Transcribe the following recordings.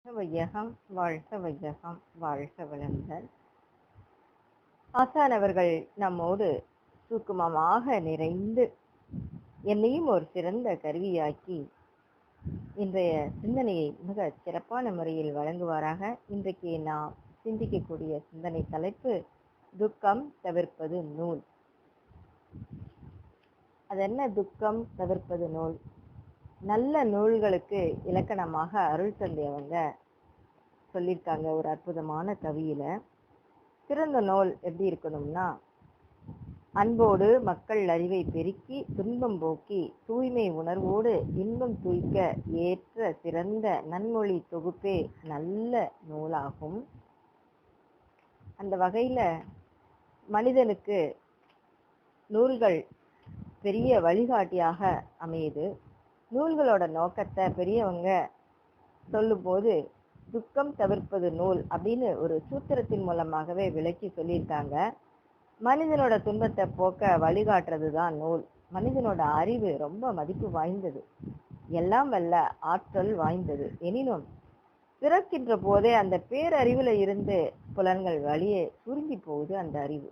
வையகம் வாழ்க வையகம் வாழ்க வளமுடன். ஆசானவர்கள் நம்மோடு சுக்குமமாக நிறைந்து என்னையும் ஒரு சிறந்த கருவியாக்கி இன்றைய சிந்தனையை மிக சிறப்பான முறையில் வழங்குவாராக. இன்றைக்கு நாம் சிந்திக்கக்கூடிய சிந்தனை தலைப்பு துக்கம் தவிர்ப்பது நூல். அது என்ன துக்கம் தவிர்ப்பது நூல்? நல்ல நூல்களுக்கு இலக்கணமாக அருள் தந்தையவங்க சொல்லியிருக்காங்க ஒரு அற்புதமான கவியில. சிறந்த நூல் எப்படி இருக்கணும்னா, அன்போடு மக்கள் அறிவை பெருக்கி துன்பம் போக்கி தூய்மை உணர்வோடு இன்பம் தூய்க்க ஏற்ற சிறந்த நன்மொழி தொகுப்பே நல்ல நூலாகும். அந்த வகையில மனிதனுக்கு நூல்கள் பெரிய வழிகாட்டியாக அமையுது. நூல்களோட நோக்கத்தை பெரியவங்க சொல்லும்போது துக்கம் தவிர்ப்பது நூல் அப்படின்னு ஒரு சூத்திரத்தின் மூலமாகவே விளக்கி சொல்லியிருக்காங்க. மனிதனோட துன்பத்தை போக்க வழிகாட்டுறது தான் நூல். மனிதனோட அறிவு ரொம்ப மதிப்பு வாய்ந்தது, எல்லாம் வல்ல ஆற்றல் வாய்ந்தது. எனினும் பிறக்கின்ற போதே அந்த பேரறிவுல இருந்து புலன்கள் வழியே சுருங்கி போகுது அந்த அறிவு.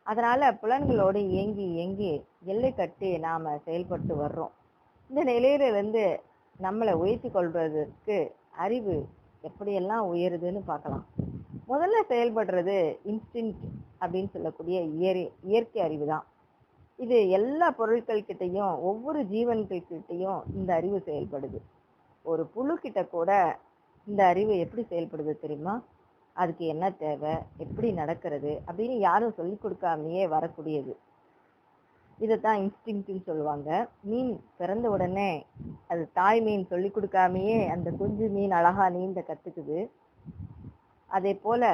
அதனால புலன்களோடு இயங்கி எல்லை கட்டி நாம செயல்பட்டு வர்றோம். இந்த நிலையிலிருந்து நம்மளை உயர்த்தி கொள்வதற்கு அறிவு எப்படியெல்லாம் உயருதுன்னு பார்க்கலாம். முதல்ல செயல்படுறது இன்ஸ்டிங்க்ட் அப்படின்னு சொல்லக்கூடிய இயற்கை அறிவு தான். இது எல்லா பொருட்கள் கிட்டையும் ஒவ்வொரு ஜீவன்கள் கிட்டையும் இந்த அறிவு செயல்படுது. ஒரு புழு கிட்ட கூட இந்த அறிவு எப்படி செயல்படுது தெரியுமா? அதுக்கு என்ன தேவை, எப்படி நடக்கிறது அப்படின்னு யாரும் சொல்லி கொடுக்காமையே வரக்கூடியது. இதைத்தான் இன்ஸ்டிங்க்ட்னு சொல்லுவாங்க. மீன் பிறந்த உடனே அது தாய் மீன் சொல்லி கொடுக்காமையே அந்த குஞ்சு மீன் அழகா நீந்த கத்துக்குது. அதே போல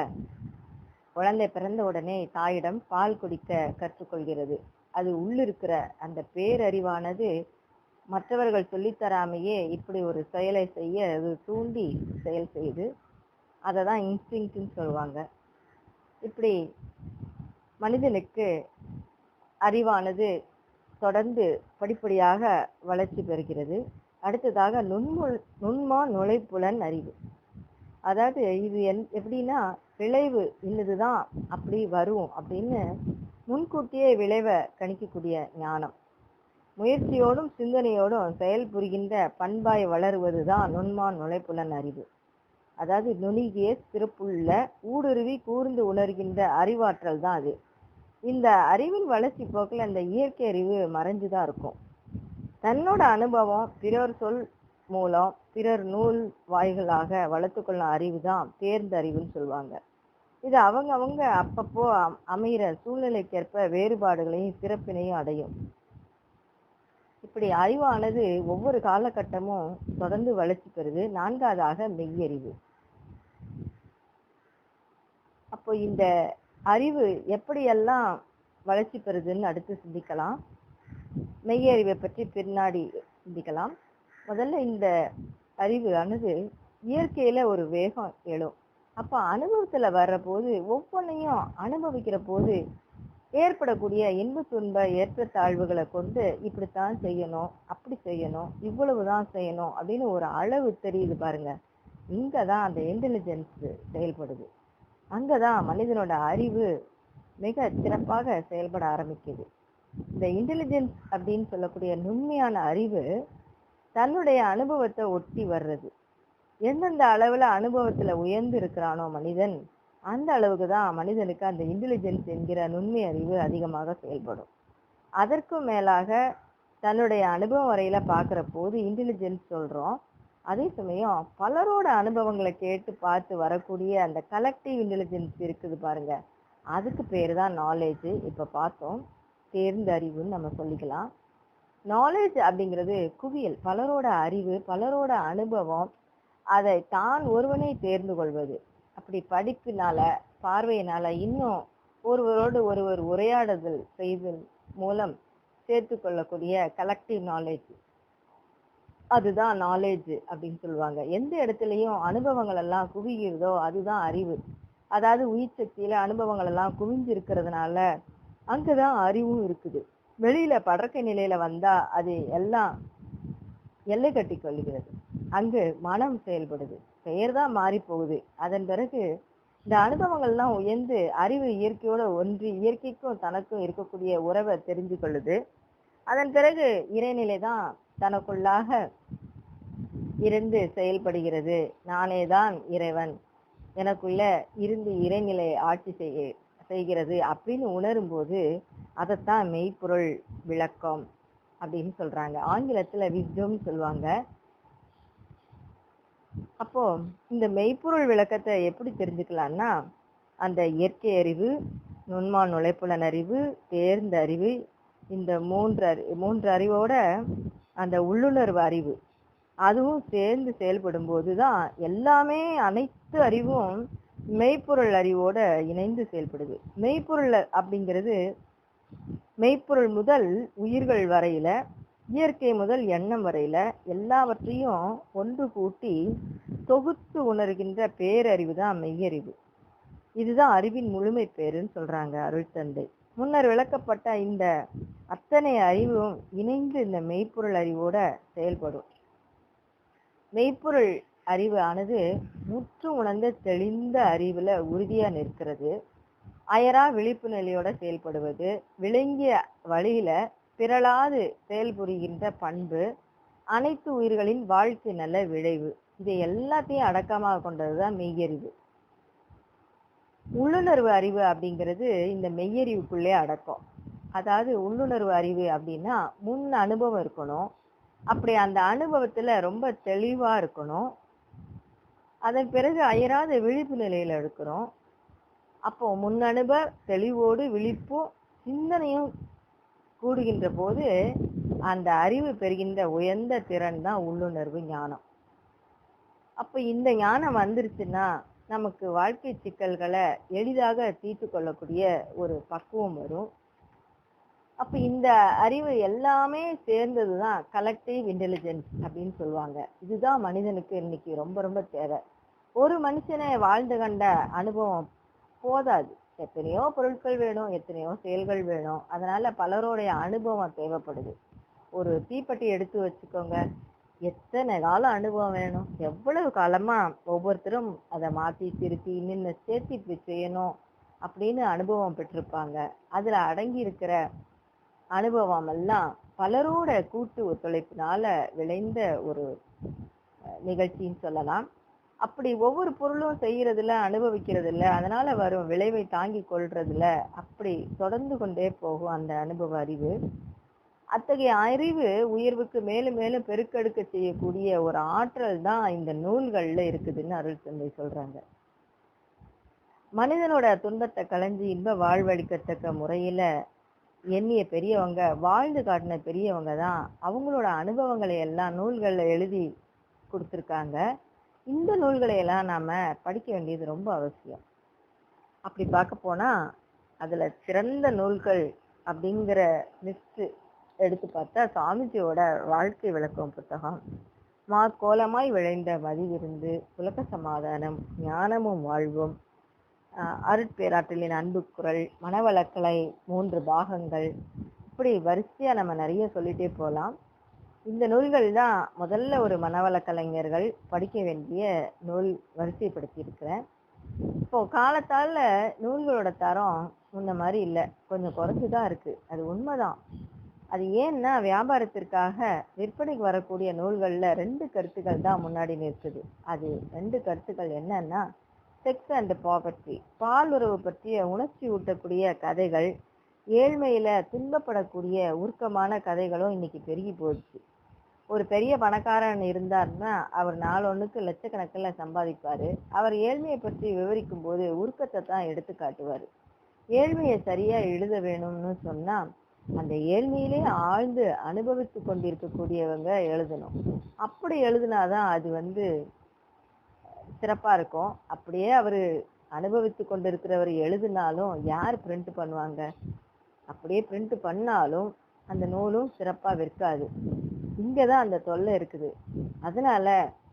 குழந்தை பிறந்த உடனே தாயிடம் பால் குடிக்க கற்றுக்கொள்கிறது. அது உள்ளிருக்கிற அந்த பேரறிவானது மற்றவர்கள் சொல்லித்தராமையே இப்படி ஒரு செயலை செய்ய அது தூண்டி செயல் செய்யுது. அதை தான் இன்ஸ்டிங்க்ட்னு சொல்லுவாங்க. இப்படி மனிதனுக்கு அறிவானது தொடர்ந்து படிப்படியாக வளர்ச்சி பெறுகிறது. அடுத்ததாக நுண்மா நுழைப்புலன் அறிவு. அதாவது இது எப்படின்னா, விளைவு இன்னதுதான் அப்படி வரும் அப்படின்னு முன்கூட்டியே விளைவை கணிக்கக்கூடிய ஞானம். முயற்சியோடும் சிந்தனையோடும் செயல் புரிகின்ற பண்பாய் வளருவது தான் நுண்மா நுழைப்புலன் அறிவு. அதாவது நுணுகிய சிறப்புள்ள ஊடுருவி கூர்ந்து உணர்கின்ற அறிவாற்றல் தான் அது. இந்த அறிவின் வளர்ச்சி போக்கில் அந்த இயற்கை அறிவு மறைஞ்சுதான் இருக்கும். தன்னோட அனுபவம், பிறர் சொல் மூலம், பிறர் நூல் வாய்களாக வளர்த்து கொள்ளும் அறிவு தான் தேர்ந்த அறிவுன்னு சொல்லுவாங்க. இது அவங்க அப்பப்போ அமைகிற சூழ்நிலைக்கேற்ப வேறுபாடுகளையும் சிறப்பினையும் அடையும். இப்படி அறிவானது ஒவ்வொரு காலகட்டமும் தொடர்ந்து வளர்ச்சி பெறுது. நான்காவதாக மெய்யறிவு. அப்போ இந்த அறிவு எப்படியெல்லாம் வளர்ச்சி பெறுதுன்னு அடுத்து சிந்திக்கலாம். மெய்யறிவை பற்றி பின்னாடி சிந்திக்கலாம். முதல்ல இந்த அறிவு ஆனது இயற்கையில ஒரு வேகம் எழும். அப்போ அனுபவத்துல வர்ற போது ஒவ்வொன்றையும் அனுபவிக்கிற போது ஏற்படக்கூடிய இன்ப துன்ப ஏற்றத்தாழ்வுகளை கொண்டு இப்படித்தான் செய்யணும், அப்படி செய்யணும், இவ்வளவுதான் செய்யணும் அப்படின்னு ஒரு அளவு தெரியுது பாருங்க. இங்கதான் அந்த இன்டெலிஜென்ஸ் செயல்படுது. அங்கதான் மனிதனோட அறிவு மிக சிறப்பாக செயல்பட ஆரம்பிக்குது. இந்த இன்டெலிஜென்ஸ் அப்படின்னு சொல்லக்கூடிய நுண்மையான அறிவு தன்னுடைய அனுபவத்தை ஒட்டி வர்றது. எந்தெந்த அளவுல அனுபவத்துல உயர்ந்து இருக்கிறானோ மனிதன், அந்த அளவுக்கு தான் மனிதனுக்கு அந்த இன்டெலிஜென்ஸ் என்கிற நுண்மை அறிவு அதிகமாக செயல்படும். அதற்கும் மேலாக தன்னுடைய அனுபவம் வரையில பார்க்கிற போது இன்டெலிஜென்ஸ் சொல்றோம். அதே சமயம் பலரோட அனுபவங்களை கேட்டு பார்த்து வரக்கூடிய அந்த கலெக்டிவ் இன்டெலிஜென்ஸ் இருக்குது பாருங்க, அதுக்கு பேரு தான் நாலேஜ். இப்ப பார்த்தோம், தேர்ந்த அறிவுன்னு நம்ம சொல்லிக்கலாம். நாலேஜ் அப்படிங்கிறது குவியல், பலரோட அறிவு, பலரோட அனுபவம், அதை தான் ஒருவனை தேர்ந்து கொள்வது. அப்படி படிப்பினால, பார்வையினால, இன்னும் ஒருவரோடு ஒருவர் உரையாடுதல் செய்தல் மூலம் சேர்த்து கொள்ளக்கூடிய கலெக்டிவ் நாலேஜ், அதுதான் நாலேஜ் அப்படின்னு சொல்லுவாங்க. எந்த இடத்துலையும் அனுபவங்கள் எல்லாம் குவிகிறதோ அதுதான் அறிவு. அதாவது உயிர் சக்தியில அனுபவங்கள் எல்லாம் குவிஞ்சு இருக்கிறதுனால அங்கதான் அறிவும் இருக்குது. வெளியில படற்கை நிலையில வந்தா அது எல்லாம் எல்லை கட்டி கொள்கிறது. அங்கு மனம் செயல்படுது. பெயர் தான் மாறி போகுது. அதன் பிறகு இந்த அனுபவங்கள்லாம் உயர்ந்து அறிவு இயற்கையோட ஒன்றி இயற்கைக்கும் தனக்கும் இருக்கக்கூடிய உறவை தெரிஞ்சு கொள்ளுது. அதன் பிறகு இறைநிலை தான் தனக்குள்ளாக இருந்து செயல்படுகிறது. நானே தான் இறைவன், எனக்குள்ள இருந்து இறைநிலை ஆட்சி செய்கிறது அப்படின்னு உணரும் போது அதைத்தான் மெய்ப்பொருள் விளக்கம் அப்படின்னு சொல்றாங்க. ஆங்கிலத்துல விஸ்டம் சொல்லுவாங்க. அப்போ இந்த மெய்ப்பொருள் விளக்கத்தை எப்படி தெரிஞ்சுக்கலாம்னா, அந்த இயற்கை அறிவு, நுண்மான் நுழைப்புலன் அறிவு, தேர்ந்த அறிவு, இந்த மூன்று அறிவோட அந்த உள்ளுணர்வு அறிவு அதுவும் சேர்ந்து செயல்படும் போதுதான் எல்லாமே, அனைத்து அறிவும் மெய்ப்பொருள் அறிவோட இணைந்து செயல்படுது. மெய்ப்பொருள் அப்படிங்கிறது மெய்ப்பொருள் முதல் உயிர்கள் வரையில, இயற்கை முதல் எண்ணம் வரையில எல்லாவற்றையும் ஒன்று கூட்டி தொகுத்து உணர்கின்ற பேரறிவு தான் மெய்யறிவு. இதுதான் அறிவின் முழுமை பேருன்னு சொல்றாங்க அருள் தந்தை. முன்னர் விளக்கப்பட்ட இந்த அத்தனை அறிவும் இணைந்து இந்த மெய்ப்பொருள் அறிவோட செயல்படும். மெய்ப்பொருள் அறிவு ஆனது முற்று உணர்ந்த தெளிந்த அறிவுல உறுதியா நிற்கிறது. அயரா விழிப்பு நிலையோட செயல்படுவது, விளங்கிய வழியில பிறளாது செயல்புரிகின்ற பண்பு, அனைத்து உயிர்களின் வாழ்க்கை நல்ல விளைவு, இதை எல்லாத்தையும் அடக்கமாக கொண்டதுதான் மெய்யறிவு. உள்ளுணர்வு அறிவு அப்படிங்கிறது இந்த மெய்யறிவுக்குள்ளே அடக்கம். அதாவது உள்ளுணர்வு அறிவு அப்படின்னா முன் அனுபவம் இருக்கணும். அப்படி அந்த அனுபவத்துல ரொம்ப தெளிவா இருக்கணும். அதன் பிறகு அயராத விழிப்பு நிலையில இருக்கிறோம். அப்போ முன் அனுபவ தெளிவோடு விழிப்பும் சிந்தனையும் கூடுகின்ற போது அந்த அறிவு பெறுகின்ற உயர்ந்த திறன் தான் உள்ளுணர்வு ஞானம். அப்ப இந்த ஞானம் வந்துருச்சுன்னா நமக்கு வாழ்க்கை சிக்கல்களை எளிதாக தீர்த்து கொள்ளக்கூடிய ஒரு பக்குவம் வரும். அப்ப இந்த அறிவு எல்லாமே சேர்ந்ததுதான் கலெக்டிவ் இன்டெலிஜென்ஸ் அப்படின்னு சொல்லுவாங்க. இதுதான் மனிதனுக்கு இன்னைக்கு ரொம்ப ரொம்ப தேவை. ஒரு மனுஷனை வாழ்ந்து கண்ட அனுபவம் போதாது. எத்தனையோ பொருட்கள் வேணும், எத்தனையோ செயல்கள் வேணும். அதனால பலருடைய அனுபவம் தேவைப்படுது. ஒரு தீப்பெட்டி எடுத்து வச்சுக்கோங்க, எத்தனை காலம் அனுபவம் வேணும், எவ்வளவு காலமா ஒவ்வொருத்தரும் அதை மாத்தி திருத்தி இன்னும் சேர்த்து இப்படி செய்யணும் அப்படின்னு அனுபவம் பெற்றிருப்பாங்க. அதுல அடங்கி இருக்கிற அனுபவம் எல்லாம் பலரோட கூட்டு ஒத்துழைப்பினால விளைந்த ஒரு நிகழ்ச்சின்னு சொல்லலாம். அப்படி ஒவ்வொரு பொருளும் செய்யறதுல, அனுபவிக்கிறதுல, அதனால வரும் விளைவை தாங்கி கொள்றதுல அப்படி தொடர்ந்து கொண்டே போகும் அந்த அனுபவ அறிவு. அத்தகைய அறிவு உயர்வுக்கு மேலும் மேலும் பெருக்கெடுக்க செய்யக்கூடிய ஒரு ஆற்றல் தான் இந்த நூல்கள்ல இருக்குதுன்னு அருள் தந்தை சொல்றாங்க. மனிதனோட துன்பத்தை களைஞ்சி இன்ப வாழ்வழிக்கத்தக்க முறையில எண்ணிய பெரியவங்க, வாழ்ந்து காட்டின பெரியவங்க தான் அவங்களோட அனுபவங்களை எல்லாம் நூல்கள்ல எழுதி கொடுத்துருக்காங்க. இந்த நூல்களை எல்லாம் நாம படிக்க வேண்டியது ரொம்ப அவசியம். அப்படி பார்க்க போனா அதுல சிறந்த நூல்கள் அப்படிங்கிற லிஸ்ட் எடுத்து பார்த்தா சாமிஜியோட வாழ்க்கை விளக்கம் புத்தகம், கோலமாய் விளைந்த மதிவிருந்து, உலக சமாதானம், ஞானமும் வாழ்வும், அருட்பேராற்றலின் அன்பு குரல், மனவளக்கலை 3 பாகங்கள், இப்படி வரிசையா நம்ம நிறைய சொல்லிட்டே போகலாம். இந்த நூல்கள் தான் முதல்ல ஒரு மனவளக்கலைஞர்கள் படிக்க வேண்டிய நூல் வரிசைப்படுத்தி இருக்கிறேன். இப்போ காலத்தால நூல்களோட தரம் முன்ன மாதிரி இல்லை, கொஞ்சம் குறைஞ்சுதான் இருக்கு. அது உண்மைதான். அது ஏன்னா வியாபாரத்திற்காக விற்பனைக்கு வரக்கூடிய நூல்கள்ல 2 கருத்துக்கள் தான் முன்னாடி நிற்குது. அது 2 கருத்துக்கள் என்னன்னா, செக்ஸ் அண்ட் பாவர்ட்டி, பால் உறவு பற்றிய உணர்ச்சி ஊட்டக்கூடிய கதைகள், ஏழ்மையில துன்பப்படக்கூடிய உருக்கமான கதைகளும் இன்னைக்கு பெருகி போச்சு. ஒரு பெரிய பணக்காரன் இருந்தார்னா அவர் நாளொன்னுக்கு லட்சக்கணக்கில் சம்பாதிப்பாரு. அவர் ஏழ்மையை பற்றி விவரிக்கும் போது உருக்கத்தை தான் எடுத்து காட்டுவார். ஏழ்மையை சரியா எழுத வேணும்னு சொன்னா அந்த ஏழ்மையிலே ஆழ்ந்து அனுபவித்து கொண்டிருக்கக்கூடியவங்க எழுதணும். அப்படி எழுதினாதான் அது சிறப்பா இருக்கும். அப்படியே அவரு அனுபவித்து கொண்டிருக்கிறவர் எழுதினாலும் யார் பிரிண்ட் பண்ணுவாங்க? அப்படியே பிரிண்ட் பண்ணாலும் அந்த நூலும் சிறப்பா விற்காது. இங்கதான் அந்த தொல்லை இருக்குது. அதனால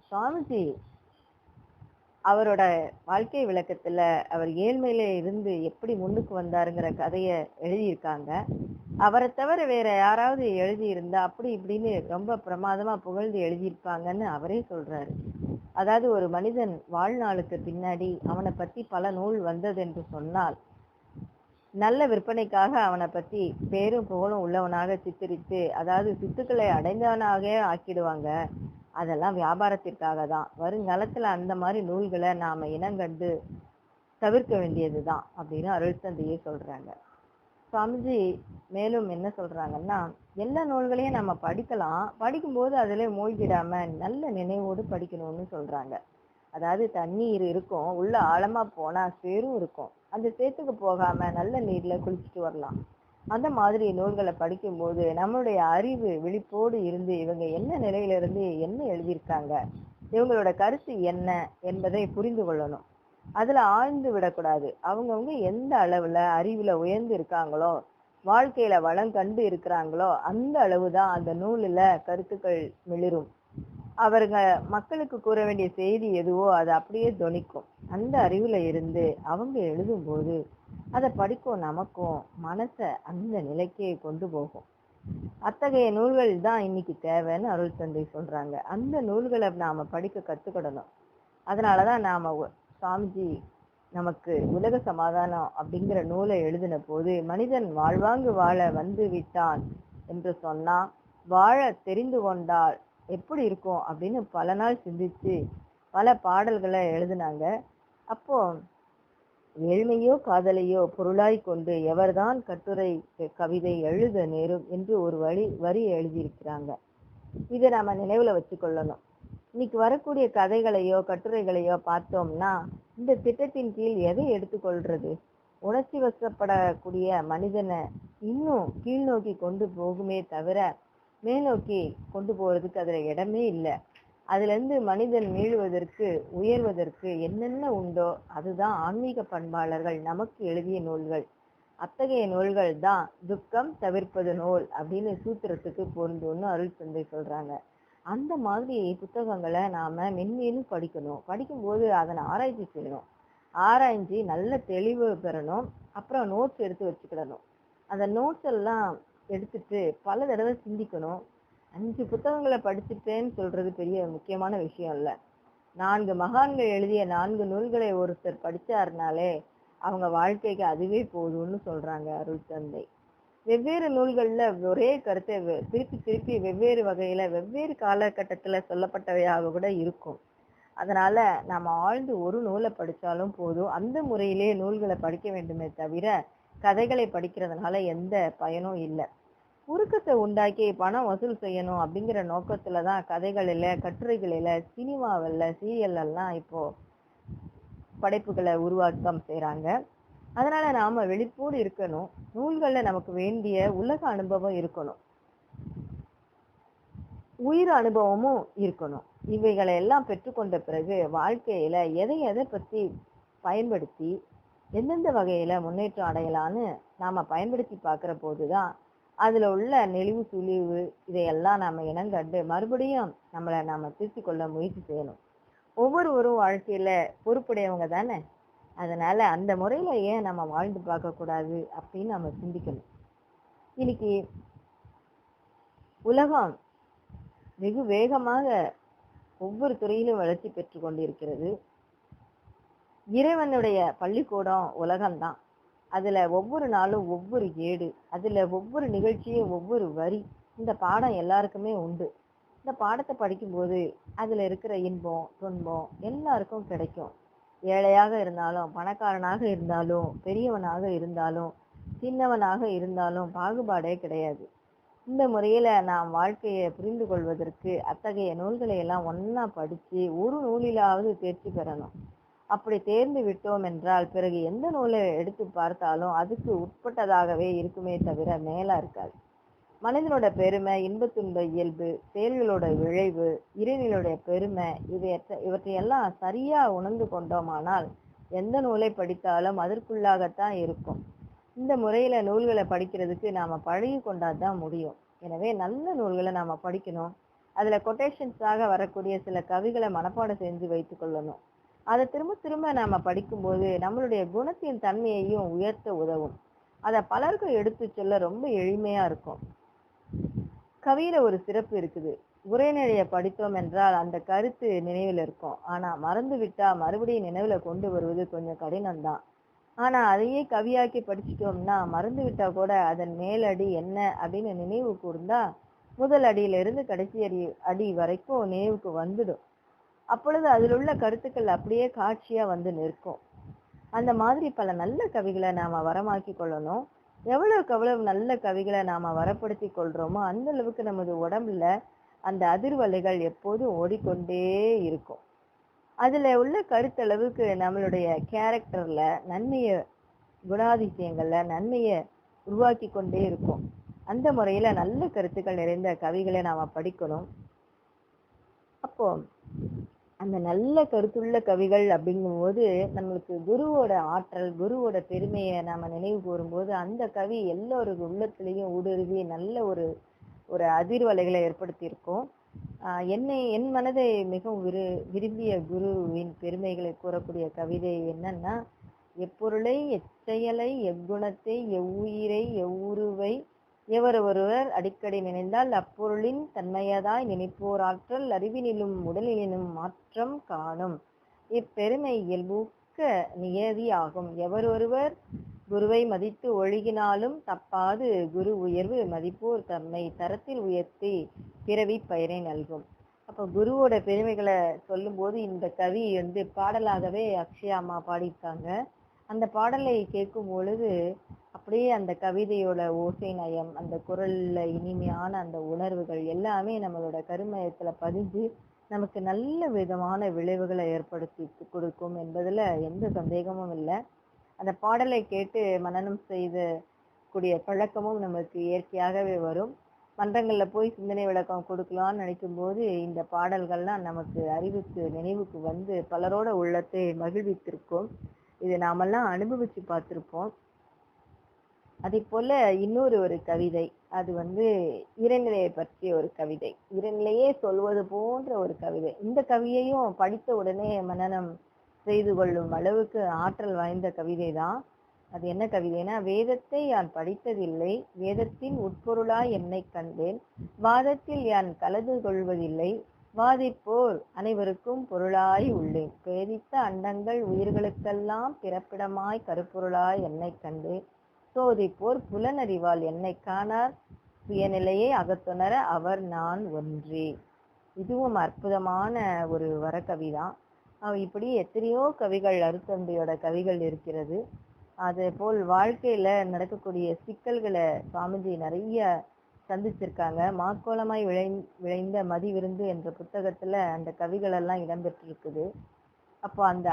சுவாமிஜி அவரோட வாழ்க்கை விளக்கத்துல அவர் ஏழ்மையில இருந்து எப்படி முன்னுக்கு வந்தாருங்கிற கதையை எழுதியிருக்காங்க. அவரை தவிர வேற யாராவது எழுதியிருந்தா அப்படி இப்படின்னு ரொம்ப பிரமாதமா புகழ்ந்து எழுதியிருப்பாங்கன்னு அவரே சொல்றாரு. அதாவது ஒரு மனிதன் வாழ்நாளுக்கு பின்னாடி அவனை பத்தி பல நூல் வந்தது என்று சொன்னால் நல்ல விற்பனைக்காக அவனை பத்தி பேரும் புகழும் உள்ளவனாக சித்தரித்து, அதாவது சித்துக்களை அடைந்தவனாக ஆக்கிடுவாங்க. அதெல்லாம் வியாபாரத்திற்காக தான். வருங்காலத்துல அந்த மாதிரி நூல்களை நாம இனங்கண்டு தவிர்க்க வேண்டியதுதான் அப்படின்னு அருள் தந்தையே சொல்றாங்க. சுவாமிஜி மேலும் என்ன சொல்றாங்கன்னா, எல்லா நூல்களையும் நம்ம படிக்கலாம், படிக்கும்போது அதுல மூழ்கிடாம நல்ல நினைவோடு படிக்கணும்னு சொல்றாங்க. அதாவது தண்ணீர் இருக்கும், உள்ள ஆழமா போனா சேரும் இருக்கும், அந்த சேத்துக்கு போகாம நல்ல நீர்ல குளிச்சுட்டு வரலாம். அந்த மாதிரி நூல்களை படிக்கும்போது நம்மளுடைய அறிவு விழிப்போடு இருந்து இவங்க என்ன நிலையில இருந்து என்ன எழுதியிருக்காங்க, இவங்களோட கருத்து என்ன என்பதை புரிந்து கொள்ளணும். அதுல ஆழ்ந்து விடக்கூடாது. அவங்கவுங்க எந்த அளவுல அறிவுல உயர்ந்து இருக்காங்களோ, வாழ்க்கையில வளம் கண்டு இருக்கிறாங்களோ அந்த அளவுதான் அந்த நூலில் கருத்துக்கள் மிளிரும். அவருங்க மக்களுக்கு கூற வேண்டிய செய்தி எதுவோ அதை அப்படியே தொனிக்கும். அந்த அறிவுல இருந்து அவங்க எழுதும்போது அதை படிக்கும் நமக்கும் மனசை அந்த நிலைக்கே கொண்டு போகும். அத்தகைய நூல்கள் தான் இன்னைக்கு தேவைன்னு அருள் தந்தை சொல்றாங்க. அந்த நூல்களை நாம படிக்க கத்துக்கிடணும். அதனாலதான் நாம சாமிஜி நமக்கு உலக சமாதானம் அப்படிங்கிற நூலை எழுதின போது, மனிதன் வாழ்வாங்கு வாழ வந்து விட்டான் என்று சொன்னா வாழ தெரிந்து கொண்டால் எப்படி இருக்கும் அப்படின்னு பல நாள் சிந்திச்சு பல பாடல்களை எழுதினாங்க. அப்போ ஏழ்மையோ காதலையோ பொருளாய் கொண்டு எவர்தான் கட்டுரை கவிதை எழுத நேரும் என்று ஒரு வரி எழுதியிருக்கிறாங்க. இதை நாம நினைவுல வச்சுக்கொள்ளணும். இன்னைக்கு வரக்கூடிய கதைகளையோ கட்டுரைகளையோ பார்த்தோம்னா இந்த திட்டத்தின் கீழ் எதை எடுத்துக்கொள்றது? உணர்ச்சி வசப்படக்கூடிய மனிதனை இன்னும் கீழ் நோக்கி கொண்டு போகுமே தவிர மேல் நோக்கி கொண்டு போறதுக்கு அதுல இடமே இல்லை. அதுல இருந்து மனிதன் மீளுவதற்கு உயர்வதற்கு என்னென்ன உண்டோ அதுதான் ஆன்மீக பண்பாளர்கள் நமக்கு எழுதிய நூல்கள். அத்தகைய நூல்கள் தான் துக்கம் தவிர்ப்பது நூல் அப்படின்னு சூத்திரத்துக்கு பொருந்தும்னு அருள் தந்தை சொல்றாங்க. அந்த மாதிரி புத்தகங்களை நாம மென்மேலும் படிக்கணும். படிக்கும்போது அதனை ஆராய்ச்சி செய்யணும். ஆராய்ச்சி நல்ல தெளிவு பெறணும். அப்புறம் நோட்ஸ் எடுத்து வச்சுக்கிடணும். அந்த நோட்ஸ் எல்லாம் எடுத்துட்டு பல தடவை சிந்திக்கணும். 5 புத்தகங்களை படிச்சுட்டேன்னு சொல்றது பெரிய முக்கியமான விஷயம் இல்லை. 4 மகான்கள் எழுதிய 4 நூல்களை ஒருத்தர் படிச்சாருனாலே அவங்க வாழ்க்கைக்கு அதுவே போதும்னு சொல்றாங்க அருள் தந்தை. வெவ்வேறு நூல்கள்ல ஒரே கருத்தை திருப்பி திருப்பி வெவ்வேறு வகையில வெவ்வேறு காலகட்டத்துல சொல்லப்பட்டவையாக கூட இருக்கும். அதனால நாம ஆழ்ந்து ஒரு நூலை படிச்சாலும் போதும். அந்த முறையிலே நூல்களை படிக்க வேண்டுமே தவிர கதைகளை படிக்கிறதுனால எந்த பயனும் இல்லை. உருக்கத்தை உண்டாக்கி பணம் வசூல் செய்யணும் அப்படிங்கிற நோக்கத்துலதான் கதைகளில கட்டுரைகளில சினிமாவில் சீரியல் எல்லாம் இப்போ படைப்புகளை உருவாக்கம் செய்யறாங்க. அதனால நாம விழிப்போடு இருக்கணும். நூல்கள்ல நமக்கு வேண்டிய உலக அனுபவம் இருக்கணும், உயிர் அனுபவமும் இருக்கணும். இவைகளை எல்லாம் பெற்றுக்கொண்ட பிறகு வாழ்க்கையில எதை எதை பத்தி பயன்படுத்தி எந்தெந்த வகையில முன்னேற்றம் அடையலான்னு நாம பயன்படுத்தி பார்க்கிற போதுதான் அதுல உள்ள நெளிவு சுழிவு இதையெல்லாம் நாம இனங்கண்டு மறுபடியும் நம்மளை நாம திருத்திக் கொள்ள முயற்சி செய்யணும். ஒவ்வொருவரும் வாழ்க்கையில பொறுப்புடையவங்க தானே. அதனால அந்த முறையில ஏன் நம்ம வாழ்ந்து பார்க்க கூடாது அப்படின்னு நம்ம சிந்திக்கணும். இன்னைக்கு உலகம் வெகு வேகமாக ஒவ்வொரு துறையிலும் வளர்ச்சி பெற்று கொண்டிருக்கிறது. இறைவனுடைய பள்ளிக்கூடம் உலகம்தான். அதுல ஒவ்வொரு நாளும் ஒவ்வொரு ஏடு, அதுல ஒவ்வொரு நிகழ்ச்சியும் ஒவ்வொரு வரி. இந்த பாடம் எல்லாருக்குமே உண்டு. இந்த பாடத்தை படிக்கும்போது அதுல இருக்கிற இன்பம் துன்பம் எல்லாருக்கும் கிடைக்கும். ஏழையாக இருந்தாலும் பணக்காரனாக இருந்தாலும் பெரியவனாக இருந்தாலும் சின்னவனாக இருந்தாலும் பாகுபாடே கிடையாது. இந்த முறையில நாம் வாழ்க்கையை புரிந்து கொள்வதற்கு அத்தகைய நூல்களை எல்லாம் ஒன்னா படிச்சு ஒரு நூலிலாவது தேர்ச்சி பெறணும். அப்படி தேர்ந்து விட்டோம் என்றால் பிறகு எந்த நூலை எடுத்து பார்த்தாலும் அதுக்கு உட்பட்டதாகவே இருக்குமே தவிர மேலா இருக்காது. மனிதனோட பெருமை, இன்ப துன்ப இயல்பு, செயல்களோட விளைவு, இறைவனுடைய பெருமை இவற்றையெல்லாம் சரியா உணர்ந்து கொண்டோமானால் எந்த நூலை படித்தாலும் அதற்குள்ளாகத்தான் இருக்கும். இந்த முறையில நூல்களை படிக்கிறதுக்கு நாம பழகி கொண்டாதான் முடியும். எனவே நல்ல நூல்களை நாம படிக்கணும். அதுல கொட்டேஷன்ஸாக வரக்கூடிய சில கவிகளை மனப்பாடம் செஞ்சு வைத்துக் கொள்ளணும். அதை திரும்ப திரும்ப நாம படிக்கும்போது நம்மளுடைய குணத்தின் தன்மையையும் உயர்த்த உதவும். அதை பலருக்கும் எடுத்து சொல்ல ரொம்ப எளிமையா இருக்கும். கவியில ஒரு சிறப்பு இருக்குது. உரைநடையை படித்தோம் என்றால் அந்த கருத்து நினைவில் இருக்கும். ஆனா மறந்து விட்டா மறுபடியும் நினைவுல கொண்டு வருவது கொஞ்சம் கடினம்தான். ஆனா அதையே கவியாக்கி படிச்சிட்டோம்னா மறந்து விட்டா கூட அதன் மேலடி என்ன அப்படின்னு நினைவு கூர்ந்தா முதல் அடியிலிருந்து கடைசி அடி வரைக்கும் நினைவுக்கு வந்துடும். அப்பொழுது அதில் உள்ள கருத்துக்கள் அப்படியே காட்சியா வந்து நிற்கும். அந்த மாதிரி பல நல்ல கவிகளை நாம வரமாக்கி கொள்ளணும். எவ்வளவுக்கு எவ்வளவு நல்ல கவிகளை நாம வரப்படுத்தி கொள்றோமோ அந்த அளவுக்கு நமது உடம்புல அந்த அதிர்வலைகள் எப்போதும் ஓடிக்கொண்டே இருக்கும். அதுல உள்ள கருத்தளவுக்கு நம்மளுடைய கேரக்டர்ல நன்மைய குணாதிசயங்கள்ல நன்மைய உருவாக்கி கொண்டே இருக்கும். அந்த முறையில நல்ல கருத்துக்கள் நிறைந்த கவிகளை நாம படிக்கணும். அப்போ அந்த நல்ல கருத்துள்ள கவிகள் அப்படிங்கும்போது நம்மளுக்கு குருவோட ஆற்றல், குருவோட பெருமையை நாம நினைவு கூறும்போது அந்த கவி எல்லோரு உள்ளத்திலையும் ஊடுருவி நல்ல ஒரு அதிர்வலைகளை ஏற்படுத்தியிருக்கும். என் மனதை மிகவும் விரும்பிய குருவின் பெருமைகளை கூறக்கூடிய கவிதை என்னன்னா, எப்பொருளை எச்செயலை எக்குணத்தை எவ்வுயிரை எவ்வுருவை எவரொருவர் அடிக்கடி நினைந்தால் அப்பொருளின் தன்மையதாய் நினைப்போர் ஆற்றல் அறிவினிலும் உடலினும் மாற்றம் காணும். இப்பெருமை இயல்பூக்க நியதி ஆகும். எவரொருவர் குருவை மதித்து ஒழுகினாலும் தப்பாது குரு உயர்வு மதிப்போர் தம்மை தரத்தில் உயர்த்தி பிறவி பயனை நல்கும். அப்போ குருவோட பெருமைகளை சொல்லும் போது இந்த கவி பாடலாகவே அக்ஷயா அம்மா பாடியிருக்காங்க. அந்த பாடலை கேட்கும் பொழுது அப்படியே அந்த கவிதையோட ஓசை நயம், அந்த குரல்ல இனிமையான அந்த உணர்வுகள் எல்லாமே நம்மளோட கருமயத்துல பதிஞ்சு நமக்கு நல்ல விதமான விளைவுகளை ஏற்படுத்தி கொடுக்கும் என்பதுல எந்த சந்தேகமும் இல்லை. அந்த பாடலை கேட்டு மனனம் செய்த கூடிய பழக்கமும் நமக்கு இயற்கையாகவே வரும். மன்றங்கள்ல போய் சிந்தனை விளக்கம் கொடுக்கலாம்னு நினைக்கும் போது இந்த பாடல்கள்லாம் நமக்கு அறிவுக்கு நினைவுக்கு வந்து பலரோட உள்ளத்தை மகிழ்வித்திருக்கும். இது நாமெல்லாம் அனுபவிச்சு பார்த்திருப்போம். அதே போல இன்னொரு கவிதை, அது இறைநிலையை பற்றிய ஒரு கவிதை, இறைநிலையே சொல்வது போன்ற ஒரு கவிதை. இந்த கவியையும் படித்த உடனே மனனம் செய்து கொள்ளும் அளவுக்கு ஆற்றல் வாய்ந்த கவிதை தான். அது என்ன கவிதைனா, வேதத்தை யான் படித்ததில்லை, வேதத்தின் உட்பொருளாய் என்னை கண்டேன், வாதத்தில் யான் கலந்து கொள்வதில்லை, வாதிப்போர் அனைவருக்கும் பொருளாய் உள்ளேன், பேதித்த அண்டங்கள் உயிர்களுக்கெல்லாம் பிறப்பிடமாய் கருப்பொருளாய் என்னை கண்டேன், சோதிப்போர் புலனறிவால் என்னை காணார், சுயநிலையை அகத்துணர அவர் நான் ஒன்றே. இதுவும் அற்புதமான ஒரு வரக்கவிதான். இப்படி எத்தனையோ கவிகள், அருட்தந்தையோட கவிகள் இருக்கிறது. அதே போல் வாழ்க்கையில நடக்கக்கூடிய சிக்கல்களை சுவாமிஜி நிறைய சந்திச்சிருக்காங்க. மாக்கோலமாய் விளைந்த மதி விருந்து என்ற புத்தகத்துல அந்த கவிகள் எல்லாம் இடம்பெற்றிருக்குது. அப்போ அந்த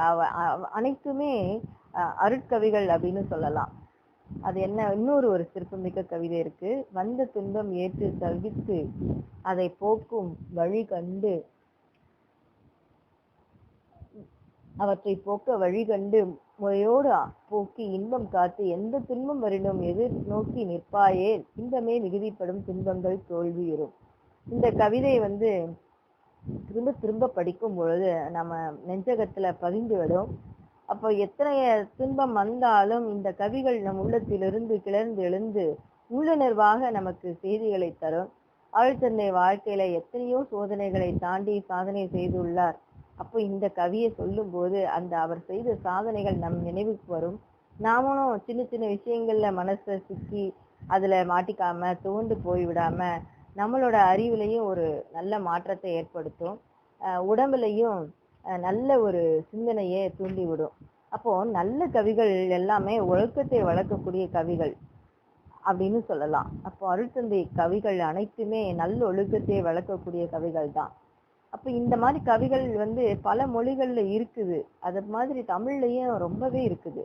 அனைத்துமே அருட்கவிகள் அப்படின்னு சொல்லலாம். அது என்ன, இன்னொரு சிறப்புமிக்க கவிதை இருக்கு. வந்த துன்பம் ஏற்று தவித்து அதை போக்கும் வழி கண்டு, அவற்றை போக்க வழி கண்டு முறையோடு போக்கி இன்பம் காத்து எந்த துன்பம் வரினும் எதிர் நோக்கி நிற்பாயே, இன்பமே மிகுதிப்படும் துன்பங்கள் தோல்வியுறும். இந்த கவிதை திரும்ப திரும்ப படிக்கும் பொழுது நம்ம நெஞ்சகத்துல பதிந்து விடும். அப்போ எத்தனை துன்பம் வந்தாலும் இந்த கவிகள் நம் உள்ளத்திலிருந்து கிளர்ந்து எழுந்து உள்ளுணர்வாக நமக்கு செய்திகளை தரும். அருட்தந்தை வாழ்க்கையில எத்தனையோ சோதனைகளை தாண்டி சாதனை செய்துள்ளார். அப்போ இந்த கவியை சொல்லும் போது அந்த அவர் செய்த சாதனைகள் நம் நினைவுக்கு வரும். நாமளும் சின்ன சின்ன விஷயங்கள்ல மனசை சிக்கி அதுல மாட்டிக்காம துவண்டு போய்விடாம நம்மளோட அறிவுலையும் ஒரு நல்ல மாற்றத்தை ஏற்படுத்தும், உடம்புலையும் நல்ல சிந்தனையை தூண்டிவிடும். அப்போ நல்ல கவிகள் எல்லாமே ஒழுக்கத்தை வளர்க்கக்கூடிய கவிகள் அப்படின்னு சொல்லலாம். அப்போ அருட்தந்தை கவிகள் அனைத்துமே நல்ல ஒழுக்கத்தை வளர்க்கக்கூடிய கவிகள் தான். அப்போ இந்த மாதிரி கவிகள் பல மொழிகள்ல இருக்குது. அது மாதிரி தமிழ்லையும் ரொம்பவே இருக்குது.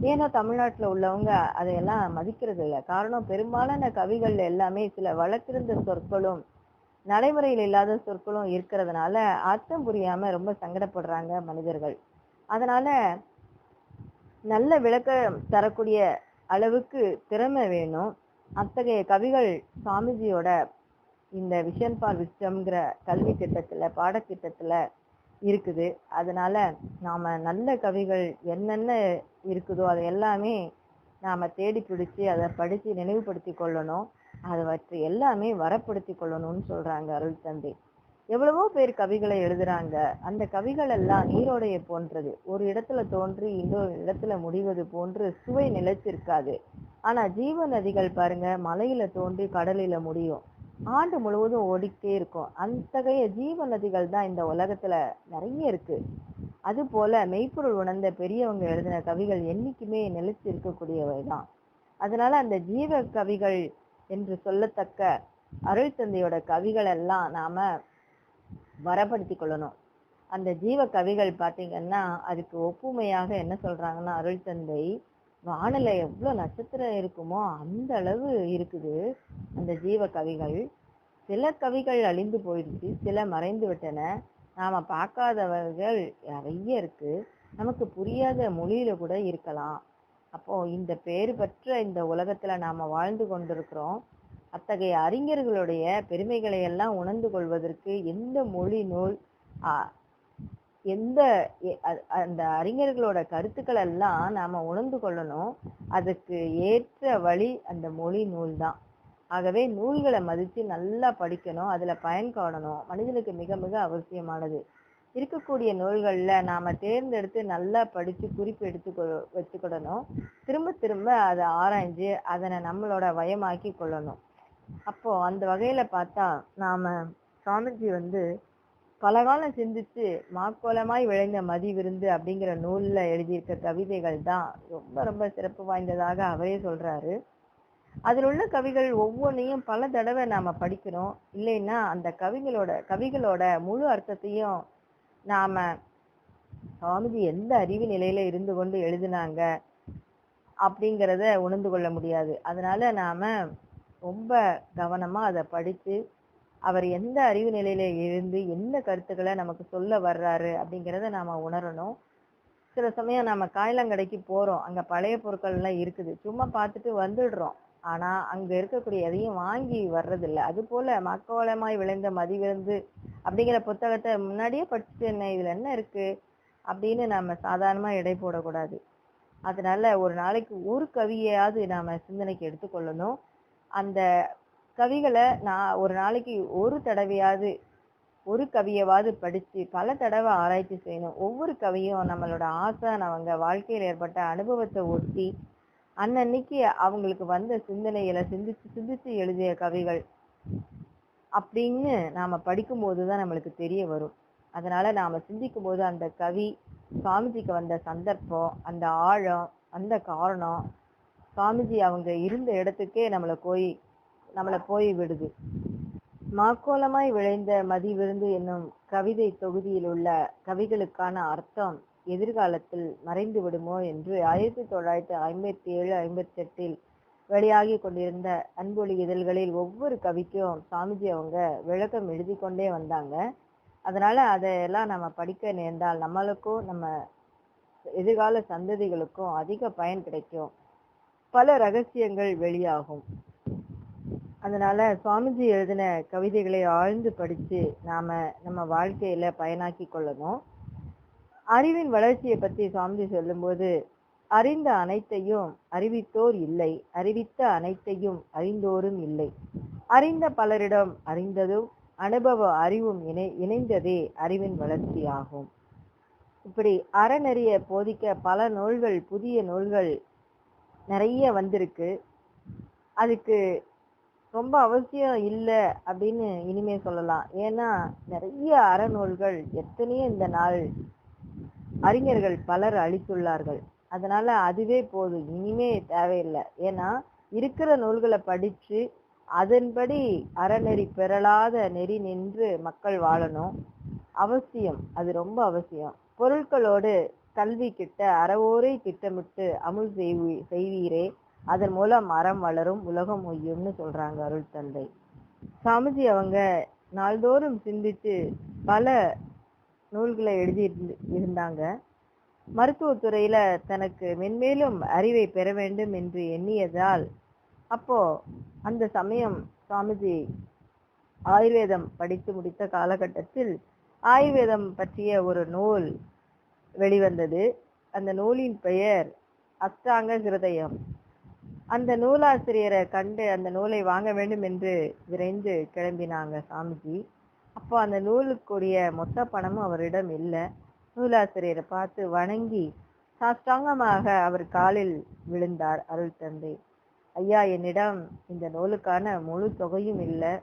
ஏன்னா தமிழ்நாட்டுல உள்ளவங்க அதையெல்லாம் மதிக்கிறது இல்லை. காரணம், பெரும்பாலான கவிகள் எல்லாமே சில வழக்கிருந்த சொற்களும் நடைமுறையில் இல்லாத சொற்களும் இருக்கிறதுனால அர்த்தம் புரியாம ரொம்ப சங்கடப்படுறாங்க மனிதர்கள். அதனால நல்ல விளக்கம் தரக்கூடிய அளவுக்கு திறமை வேணும். அத்தகைய கவிகள் சுவாமிஜியோட இந்த விஷன் ஃபார் விஸ்டம்ங்கிற கல்வி திட்டத்துல, பாடத்திட்டத்துல இருக்குது. அதனால நாம நல்ல கவிகள் என்னென்ன இருக்குதோ அதை எல்லாமே நாம தேடி பிடிச்சி அதை படித்து நினைவுபடுத்தி கொள்ளணும். அவற்றை எல்லாமே வரப்படுத்தி கொள்ளணும்னு சொல்றாங்க அருள் தந்தை. எவ்வளவோ பேர் கவிகளை எழுதுறாங்க. அந்த கவிகள் எல்லாம் நீரோடைய போன்றது. ஒரு இடத்துல தோன்றி இன்னொரு இடத்துல முடிவது போன்று சுவை நிலைத்திருக்காது. ஆனா ஜீவ நதிகள் பாருங்க, மலையில தோன்றி கடலில முடியும், ஆண்டு முழுவதும் ஓடிக்கிட்டே இருக்கும். அத்தகைய ஜீவ நதிகள் தான் இந்த உலகத்துல நிறைய இருக்கு. அது போல மெய்ப்பொருள் உணர்ந்த பெரியவங்க எழுதின கவிகள் என்னைக்குமே நிலைத்து இருக்கக்கூடியவை தான். அதனால அந்த ஜீவ கவிகள் என்று சொல்லத்தக்க அருள் தந்தையோட கவிகள் எல்லாம் நாம வரப்படுத்தி கொள்ளணும். அந்த ஜீவ கவிகள் பார்த்தீங்கன்னா அதுக்கு ஒப்புமையாக என்ன சொல்றாங்கன்னா அருள் தந்தை, வானிலை எவ்வளவு நட்சத்திரம் இருக்குமோ அந்த அளவு இருக்குது அந்த ஜீவ கவிகள். சில கவிகள் அழிந்து போயிடுச்சு, சில மறைந்து விட்டன, நாம பார்க்காதவர்கள் நிறைய இருக்கு, நமக்கு புரியாத மொழியில கூட இருக்கலாம். அப்போ இந்த பேறு பெற்ற இந்த உலகத்துல நாம வாழ்ந்து கொண்டிருக்கிறோம். அத்தகைய அறிஞர்களுடைய பெருமைகளை எல்லாம் உணர்ந்து கொள்வதற்கு எந்த மொழி நூல், எந்த அந்த அறிஞர்களோட கருத்துக்கள் எல்லாம் நாம உணர்ந்து கொள்ளணும். அதுக்கு ஏற்ற வழி அந்த மொழி நூல் தான். ஆகவே நூல்களை மதித்து நல்லா படிக்கணும், அதுல பயன் காணணும். மனிதனுக்கு மிக மிக அவசியமானது. இருக்கக்கூடிய நூல்கள்ல நாம தேர்ந்தெடுத்து நல்லா படிச்சு குறிப்பு எடுத்து வச்சுக்கிடணும். திரும்ப திரும்ப அதை ஆராய்ஞ்சு அதனை நம்மளோட வயமாக்கி கொள்ளணும். அப்போ அந்த வகையில பார்த்தா நாம சுவாமிஜி பல காலம் சிந்திச்சு மாக்கோலமாய் விளைந்த மதி விருந்து அப்படிங்கிற நூல்ல எழுதியிருக்க கவிதைகள் தான் ரொம்ப ரொம்ப சிறப்பு வாய்ந்ததாக அவரே சொல்றாரு. அதில் உள்ள கவிகள் ஒவ்வொன்றையும் பல தடவை நாம படிக்கணும். இல்லைன்னா அந்த கவிகளோட முழு அர்த்தத்தையும் நாம சுவாமிஜி எந்த அறிவு நிலையில இருந்து கொண்டு எழுதினாங்க அப்படிங்கிறத உணர்ந்து கொள்ள முடியாது. அதனால நாம ரொம்ப கவனமா அதை படித்து அவர் எந்த அறிவு நிலையில இருந்து எந்த கருத்துக்களை நமக்கு சொல்ல வர்றாரு அப்படிங்கிறத நாம உணரணும். சில சமயம் நம்ம காயலாங்கடைக்கு போறோம், அங்க பழைய பொருட்கள் எல்லாம் இருக்குது, சும்மா பார்த்துட்டு வந்துடுறோம். ஆனா அங்க இருக்கக்கூடிய எதையும் வாங்கி வர்றதில்லை. அது போல மக்கோலமாய் விளைந்த மதி விருந்து அப்படிங்கிற புத்தகத்தை முன்னாடியே படிச்சுட்டு என்ன இதுல என்ன இருக்கு அப்படின்னு நாம சாதாரணமா எடை போடக்கூடாது. அதனால ஒரு நாளைக்கு ஒரு கவியாவது நாம சிந்தனைக்கு எடுத்துக்கொள்ளணும். அந்த கவிகளை நான் ஒரு நாளைக்கு ஒரு தடவையாவது ஒரு கவியவாவது படிச்சு பல தடவை ஆராய்ச்சி செய்யணும். ஒவ்வொரு கவியும் நம்மளோட ஆசான் அவங்க வாழ்க்கையில் ஏற்பட்ட அனுபவத்தை ஒட்டி அன்னன்னைக்கு அவங்களுக்கு வந்த சிந்தனைகளை சிந்திச்சு சிந்திச்சு எழுதிய கவிகள் அப்படின்னு நாம படிக்கும் போதுதான் நம்மளுக்கு தெரிய வரும். அதனால நாம சிந்திக்கும் போது அந்த கவி சுவாமிஜிக்கு வந்த சந்தர்ப்பம், அந்த ஆழம், அந்த காரணம், சுவாமிஜி அவங்க இருந்த இடத்துக்கே நம்மளை போய் விடுது. மாக்கோலமாய் விளைந்த மதி விருந்து என்னும் கவிதை தொகுதியில் உள்ள கவிகளுக்கான அர்த்தம் எதிர்காலத்தில் மறைந்து விடுமோ என்று 1957-58 வெளியாகி கொண்டிருந்த அன்பொழி இதழ்களில் ஒவ்வொரு கவிக்கும் சாமிஜி அவங்க விளக்கம் எழுதி கொண்டே வந்தாங்க. அதனால அதையெல்லாம் நம்ம படிக்க நேர்ந்தால் நம்மளுக்கும் நம்ம எதிர்கால சந்ததிகளுக்கும் அதிக பயன் கிடைக்கும், பல ரகசியங்கள் வெளியாகும். அதனால சுவாமிஜி எழுதின கவிதைகளை ஆழ்ந்து படிச்சு நம்ம வாழ்க்கையில பயனாக்கி கொள்ளணும். அறிவின் வளர்ச்சியை பற்றி சுவாமிஜி சொல்லும்போது, அறிந்த அனைத்தையும் அறிவித்தோர் இல்லை, அறிவித்த அனைத்தையும் அறிந்தோரும் இல்லை, அறிந்த பலரிடம் அறிந்ததும் அனுபவ அறிவும் இணைந்ததே அறிவின் வளர்ச்சி ஆகும். இப்படி அறநெறிய போதிக்க பல நூல்கள், புதிய நூல்கள் நிறைய வந்திருக்கு. அதுக்கு ரொம்ப அவசியம் இல்லை அப்படின்னு இனிமே சொல்லலாம். ஏன்னா நிறைய அறநூல்கள் எத்தனையோ இந்த நாள் அறிஞர்கள் பலர் அளித்துள்ளார்கள். அதனால அதுவே போதும், இனிமே தேவையில்லை. ஏன்னா இருக்கிற நூல்களை படிச்சு அதன்படி அறநெறி பெறலாத நெறி நின்று மக்கள் வாழணும். அவசியம், அது ரொம்ப அவசியம். பொருட்களோடு கல்வி கிட்ட அறவோரை திட்டமிட்டு அமுல் செய்வீரே, அதன் மூலம் அறம் வளரும், உலகம் ஒய்யும்னு சொல்றாங்க அருள் தந்தை. சாமிஜி அவங்க நாள்தோறும் சிந்திச்சு பல நூல்களை எழுதி இருந்தாங்க. மருத்துவத்துறையில தனக்கு மென்மேலும் அறிவை பெற வேண்டும் என்று எண்ணியதால் அப்போ அந்த சமயம் சுவாமிஜி ஆயுர்வேதம் படித்து முடித்த காலகட்டத்தில் ஆயுர்வேதம் பற்றிய ஒரு நூல் வெளிவந்தது. அந்த நூலின் பெயர் அஷ்டாங்க ஹிருதயம். அந்த நூலாசிரியரை கண்டு அந்த நூலை வாங்க வேண்டும் என்று விரைந்து கிளம்பினாங்க சாமிஜி. அப்போ அந்த நூலுக்குரிய மொத்த பணமும் அவரிடம் இல்லை. நூலாசிரியரை பார்த்து வணங்கி சாஷ்டாங்கமாக அவர் காலில் விழுந்தார் அருள் தந்தை. ஐயா, என்னிடம் இந்த நூலுக்கான முழு தொகையும் இல்லை,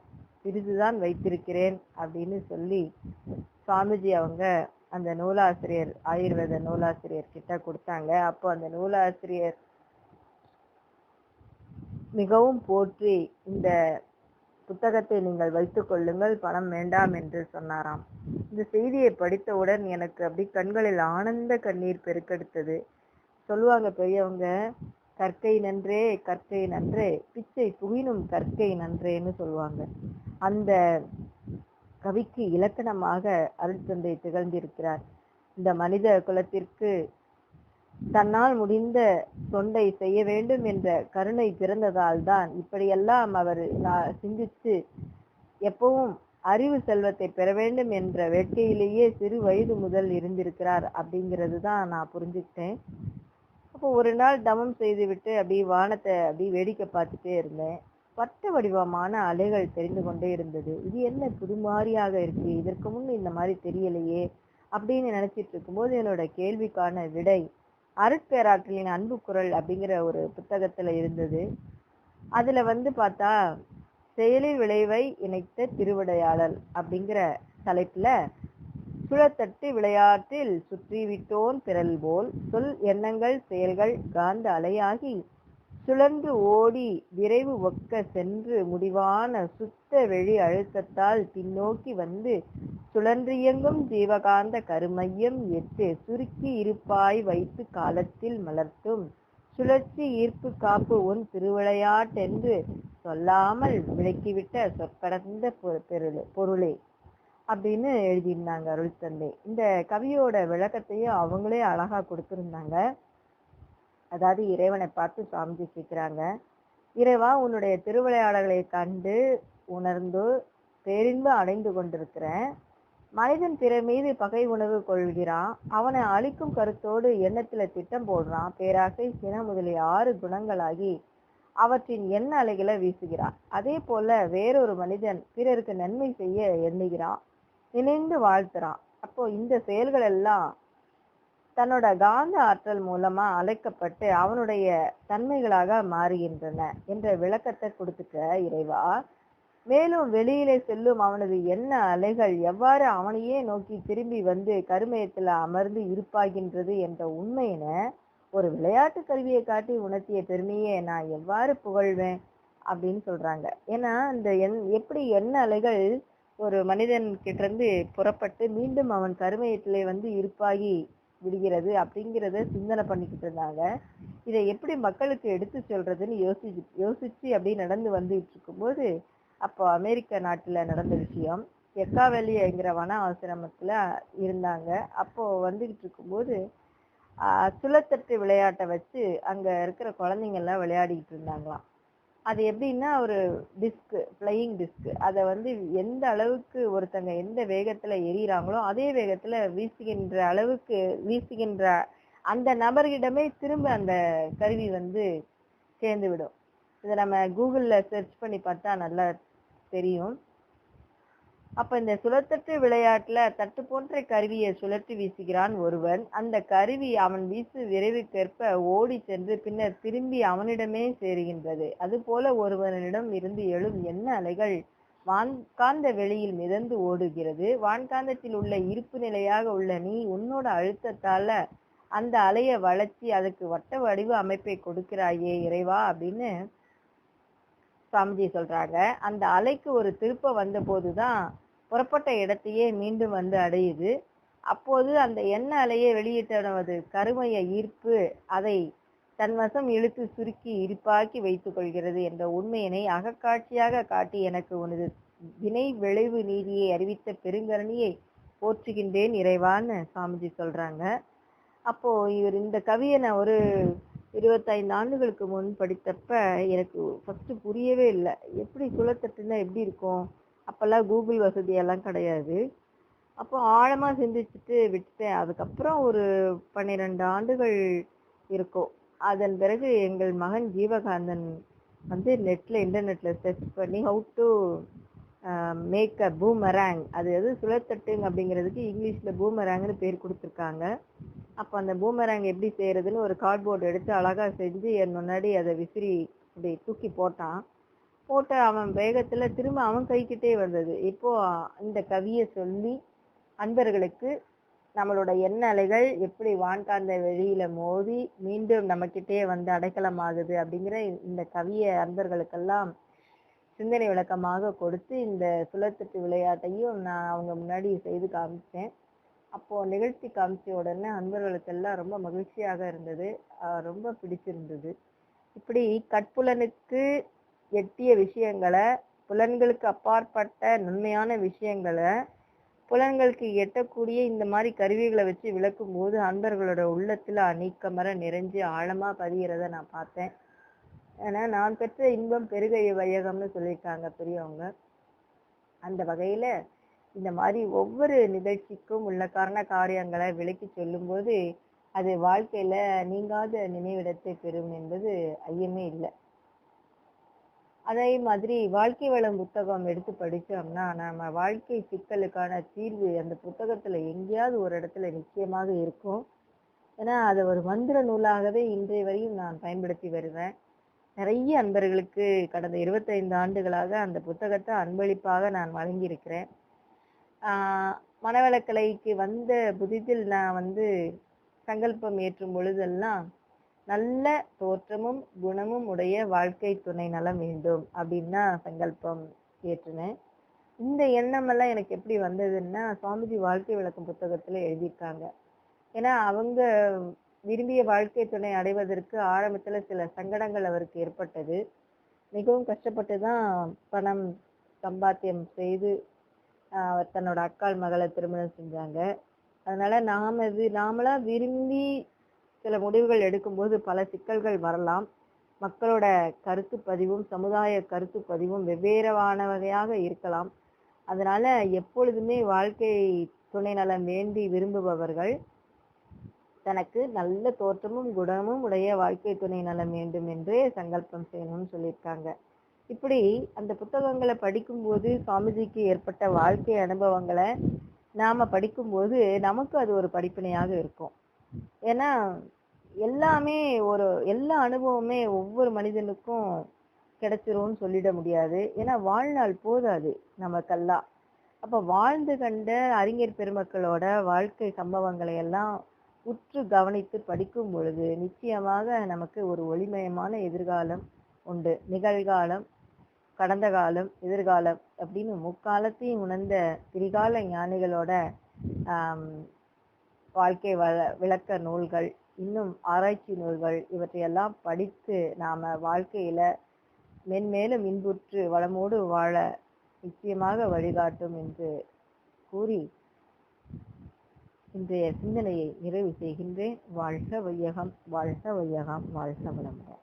சிறிதுதான் வைத்திருக்கிறேன் அப்படின்னு சொல்லி சுவாமிஜி அவங்க அந்த நூலாசிரியர், ஆயுர்வேத நூலாசிரியர் கிட்ட கொடுத்தாங்க. அப்போ அந்த நூலாசிரியர் மிகவும் போற்றி, இந்த புத்தகத்தை நீங்கள் வைத்துக் கொள்ளுங்கள், பணம் வேண்டாம் என்று சொன்னாராம். இந்த செய்தியை படித்தவுடன் எனக்கு அப்படி கண்களில் ஆனந்த கண்ணீர் பெருக்கெடுத்தது. சொல்லுவாங்க பெரியவங்க, கற்கை நன்றே கற்கை நன்றே, பிச்சை புகினும் கற்கை நன்றேன்னு சொல்லுவாங்க. அந்த கவிக்கு இலக்கணமாக அருட்தந்தை திகழ்ந்திருக்கிறார். இந்த மனித குலத்திற்கு தன்னால் முடிந்த தொண்டை செய்ய வேண்டும் என்ற கருணை பிறந்ததால் தான் இப்படியெல்லாம் அவர் சிந்தித்து எப்பவும் அறிவு செல்வத்தை பெற வேண்டும் என்ற வேட்கையிலேயே சிறு வயது முதல் இருந்திருக்கிறார் அப்படிங்கிறது தான் நான் புரிஞ்சுக்கிட்டேன். அப்போ ஒரு நாள் தமம் செய்துவிட்டு அப்படியே வானத்தை அப்படியே வேடிக்கை பார்த்துட்டே இருந்தேன். வட்ட வடிவமான அலைகள் தெரிந்து கொண்டே இருந்தது. இது என்ன புதுமாரியாக இருக்கு, இதற்கு முன் இந்த மாதிரி தெரியலையே அப்படின்னு நினைச்சிட்டு இருக்கும்போது என்னோட கேள்விக்கான விடை அருட்பேராற்றலின் அன்பு குரல் அப்படிங்கிற ஒரு புத்தகத்துல இருந்தது. அதுல பார்த்தா செயலில் விளைவை இணைத்த திருவிடையாடல் அப்படிங்கிற தலைப்புல சுழத்தட்டு விளையாட்டில் சுற்றிவிட்டோன் திரள் போல் சொல் எண்ணங்கள் செயல்கள் காந்த அலையாகி சுழன்று ஓடி விரைவு ஒக்க சென்று முடிவான சுத்த வெளி அழுத்தத்தால் பின்னோக்கி வந்து சுழன்றியங்கும் ஜீவகாந்த கருமையம் எட்டு சுருக்கி இருப்பாய் வைத்து காலத்தில் மலர்த்தும் சுழற்சி ஈர்ப்பு காப்பு உன் திருவிளையாட்டென்று சொல்லாமல் விளக்கிவிட்ட சொற்கடந்த பொருளே அப்படின்னு எழுதியிருந்தாங்க அருள் தந்தை. இந்த கவியோட விளக்கத்தையும் அவங்களே அழகா கொடுத்திருந்தாங்க. அதாவது இறைவனை பார்த்து சாமிஜி கேட்கிறாங்க, இறைவா, உன்னுடைய திருவிளையாடல்களை கண்டு உணர்ந்து பேரின்பு அடைந்து கொண்டிருக்கிறேன். மனிதன் பிற மீது பகை உணர்வு கொள்கிறான், அவனை அழிக்கும் கருத்தோடு எண்ணத்துல திட்டம் போடுறான், பேராசை சின முதலிய 6 குணங்களாகி அவற்றின் எண்ண அலைகளை வீசுகிறான். அதே போல வேறொரு மனிதன் பிறருக்கு நன்மை செய்ய எண்ணுகிறான், நினைந்து வாழ்த்துறான். அப்போ இந்த செயல்கள் எல்லாம் தன்னோட காந்த ஆற்றல் மூலமா அழைக்கப்பட்டு அவனுடைய தன்மைகளாக மாறுகின்றன என்ற விளக்கத்தை கொடுத்துட்ட இறைவா. மேலும் வெளியிலே செல்லும் அவனது எண்ண அலைகள் எவ்வாறு அவனையே நோக்கி திரும்பி வந்து கருமயத்துல அமர்ந்து இருப்பாகின்றது என்ற உண்மையின ஒரு விளையாட்டு கருவியை காட்டி உணர்த்திய பெருமையை நான் எவ்வாறு புகழ்வேன் அப்படின்னு சொல்றாங்க. ஏன்னா இந்த எப்படி எண்ண அலைகள் ஒரு மனிதன் கிட்ட இருந்து புறப்பட்டு மீண்டும் அவன் கருமயத்திலே இருப்பாகி விடுகிறது அப்படிங்கிறத சிந்தனை பண்ணிக்கிட்டு இருந்தாங்க. இதை எப்படி மக்களுக்கு எடுத்து சொல்றதுன்னு யோசிச்சு அப்படி நடந்து வந்துட்டு இருக்கும்போது அப்போ அமெரிக்க நாட்டுல நடந்த விஷயம். எக்காவெளிங்கிற வன ஆசிரமத்துல இருந்தாங்க. அப்போ வந்துகிட்டு இருக்கும்போது சுழத்தட்டு விளையாட்டை வச்சு அங்க இருக்கிற குழந்தைங்க எல்லாம் விளையாடிக்கிட்டு இருந்தாங்களாம். அது எப்படின்னா ஒரு டிஸ்க், பிளையிங் டிஸ்க், அதை எந்த அளவுக்கு ஒருத்தங்க எந்த வேகத்துல எறிகிறாங்களோ அதே வேகத்துல வீசுகின்ற அந்த நபர்களிடமே திரும்ப அந்த கருவி சேர்ந்து விடும். இதை நம்ம கூகுள்ல சர்ச் பண்ணி பார்த்தா நல்லா தெரியும். அப்ப இந்த சுழத்தட்டு விளையாட்டுல தட்டு போன்ற கருவியை சுழற்றி வீசுகிறான் ஒருவன். அந்த கருவி அவன் வீசு விரைவுக்கேற்ப ஓடி சென்று பின்னர் திரும்பி அவனிடமே சேருகின்றது. அதுபோல ஒருவனிடம் இருந்து எழும் எண்ண அலைகள் வான்காந்த வெளியில் மிதந்து ஓடுகிறது. வான்காந்தத்தில் உள்ள இருப்பு நிலையாக உள்ள நீ உன்னோட அழுத்தத்தால அந்த அலையை வளைச்சி அதுக்கு வட்ட வடிவ அமைப்பை கொடுக்கிறாயே இறைவா அப்படின்னு சாமிஜி சொல்றாங்க. அந்த அலைக்கு ஒரு திருப்ப வந்த போதுதான் புறப்பட்ட இடத்தையே மீண்டும் அடையுது. அப்போது அந்த எண்ண அலையை வெளியிட்டனது கருமைய ஈர்ப்பு அதை தன்வசம் இழுத்து சுருக்கி இருப்பாக்கி வைத்துக் கொள்கிறது என்ற உண்மையினை அகக்காட்சியாக காட்டி எனக்கு உனது வினை விளைவு நீதியை அறிவித்த பெருங்கரணியை போற்றுகின்றேன் இறைவான்னு சாமிஜி சொல்றாங்க. அப்போ இவர் இந்த கவியை நான் ஒரு 25 ஆண்டுகளுக்கு முன் படித்தப்ப எனக்கு ஃபர்ஸ்ட் புரியவே இல்லை. எப்படி சுழத்தட்டுன்னா எப்படி இருக்கும்? அப்பெல்லாம் கூகுள் வசதியெல்லாம் கிடையாது. அப்போ ஆழமா சிந்திச்சுட்டு விட்டுட்டேன். அதுக்கப்புறம் ஒரு 12 ஆண்டுகள் இருக்கும். அதன் பிறகு எங்கள் மகன் ஜீவகாந்தன் வந்து இன்டர்நெட்ல சர்ச் பண்ணி how to make a boomerang, அது எது சுழத்தட்டுங்க அப்படிங்கிறதுக்கு இங்கிலீஷ்ல பூமராங்னு பேர் கொடுத்துருக்காங்க. அப்போ அந்த பூமராங் எப்படி செய்யறதுன்னு ஒரு கார்ட்போர்டு எடுத்து அழகா செஞ்சு என் முன்னாடி அதை விசிறி இப்படி தூக்கி போட்டான். போட்டு அவன் வேகத்துல திரும்ப அவன் கைக்கிட்டே வந்தது. இப்போ இந்த கவியை சொல்லி அன்பர்களுக்கு நம்மளோட எண்ண அலைகள் எப்படி வான்காந்த வெளியில மோதி மீண்டும் நம்மக்கிட்டே வந்து அடைக்கலம் ஆகுது அப்படிங்கிற இந்த கவியை அன்பர்களுக்கெல்லாம் சிந்தனை விளக்கமாக கொடுத்து இந்த சுழத்தட்டு விளையாட்டையும் நான் அவங்க முன்னாடி செய்து காமிச்சேன். அப்போ நிகழ்ச்சி காமிச்ச உடனே அன்பர்களுக்கெல்லாம் ரொம்ப மகிழ்ச்சியாக இருந்தது, ரொம்ப பிடிச்சிருந்தது. இப்படி கட்புலனுக்கு எட்டிய விஷயங்களை, புலன்களுக்கு அப்பாற்பட்ட நுண்மையான விஷயங்களை புலன்களுக்கு எட்டக்கூடிய இந்த மாதிரி கருவிகளை வச்சு விளக்கும் போது அன்பர்களோட உள்ளத்துல அநீக்கமர நிறைஞ்சு ஆழமா பதிகிறத நான் பார்த்தேன். ஏன்னா நான் பெற்ற இன்பம் பெருகை வையகம்னு சொல்லியிருக்காங்க பெரியவங்க. அந்த வகையில இந்த மாதிரி ஒவ்வொரு நிகழ்ச்சிக்கும் உள்ள காரண காரியங்களை விளக்கி சொல்லும்போது அது வாழ்க்கையில நீங்காத நினைவிடத்தை பெறும் என்பது ஐயமே இல்லை. அதே மாதிரி வாழ்க்கை வளம் புத்தகம் எடுத்து படிச்சோம்னா நம்ம வாழ்க்கை சிக்கலுக்கான தீர்வு அந்த புத்தகத்துல எங்கேயாவது ஒரு இடத்துல நிச்சயமாக இருக்கும். ஏன்னா அதை ஒரு மந்திர நூலாகவே இன்றைய வரையும் நான் பயன்படுத்தி வருவேன். நிறைய அன்பர்களுக்கு கடந்த 25 ஆண்டுகளாக அந்த புத்தகத்தை அன்பளிப்பாக நான் வழங்கியிருக்கிறேன். மனவளக்கலைக்கு வந்த புதிதில் நான் வந்து சங்கல்பம் ஏற்றும் பொழுதெல்லாம் நல்ல தோற்றமும் குணமும் உடைய வாழ்க்கை துணை நலம் வேண்டும் அப்படின்னு தான் சங்கல்பம் ஏற்றினேன். இந்த எண்ணமெல்லாம் எனக்கு எப்படி வந்ததுன்னா சுவாமிஜி வாழ்க்கை விளக்கம் புத்தகத்துல எழுதியிருக்காங்க. ஏன்னா அவங்க விரும்பிய வாழ்க்கை துணை அடைவதற்கு ஆரம்பத்துல சில சங்கடங்கள் அவருக்கு ஏற்பட்டது. மிகவும் கஷ்டப்பட்டு தான் பணம் சம்பாத்தியம் செய்து தன்னோட அக்காள் மகளை திருமணம் செஞ்சாங்க. அதனால நாமளா விரும்பி சில முடிவுகள் எடுக்கும்போது பல சிக்கல்கள் வரலாம். மக்களோட கருத்து பதிவும் சமுதாய கருத்து பதிவும் வெவ்வேறான வகையாக இருக்கலாம். அதனால எப்பொழுதுமே வாழ்க்கை துணை நலம் வேண்டி விரும்புபவர்கள் தனக்கு நல்ல தோற்றமும் குணமும் உடைய வாழ்க்கை துணை நலம் வேண்டும் என்றே சங்கல்பம் செய்யணும்னு சொல்லியிருக்காங்க. இப்படி அந்த புத்தகங்களை படிக்கும்போது சுவாமிஜிக்கு ஏற்பட்ட வாழ்க்கை அனுபவங்களை நாம படிக்கும்போது நமக்கு அது ஒரு படிப்பினையாக இருக்கும். ஏன்னா எல்லாமே எல்லா அனுபவமே ஒவ்வொரு மனிதனுக்கும் கிடைச்சிரும்னு சொல்லிட முடியாது. ஏன்னா வாழ்நாள் போதாது நமக்கெல்லாம். அப்ப வாழ்ந்து கண்ட அறிஞர் பெருமக்களோட வாழ்க்கை சம்பவங்களை எல்லாம் உற்று கவனித்து படிக்கும் பொழுது நிச்சயமாக நமக்கு ஒரு ஒளிமயமான எதிர்காலம் உண்டு. நிகழ்காலம், கடந்த காலம், எதிர்காலம் அப்படின்னு முக்காலத்தையும் உணர்ந்த திரிகால ஞானிகளோட வாழ்க்கை விளக்க நூல்கள், இன்னும் ஆராய்ச்சி நூல்கள் இவற்றையெல்லாம் படித்து நாம வாழ்க்கையில மென்மேலும் இன்புற்று வளமோடு வாழ நிச்சயமாக வழிகாட்டும் என்று கூறி இன்றைய சிந்தனையை நிறைவு செய்கின்றேன். வாழ்க வையகம், வாழ்க வையகம், வாழ்க வளமுடன்.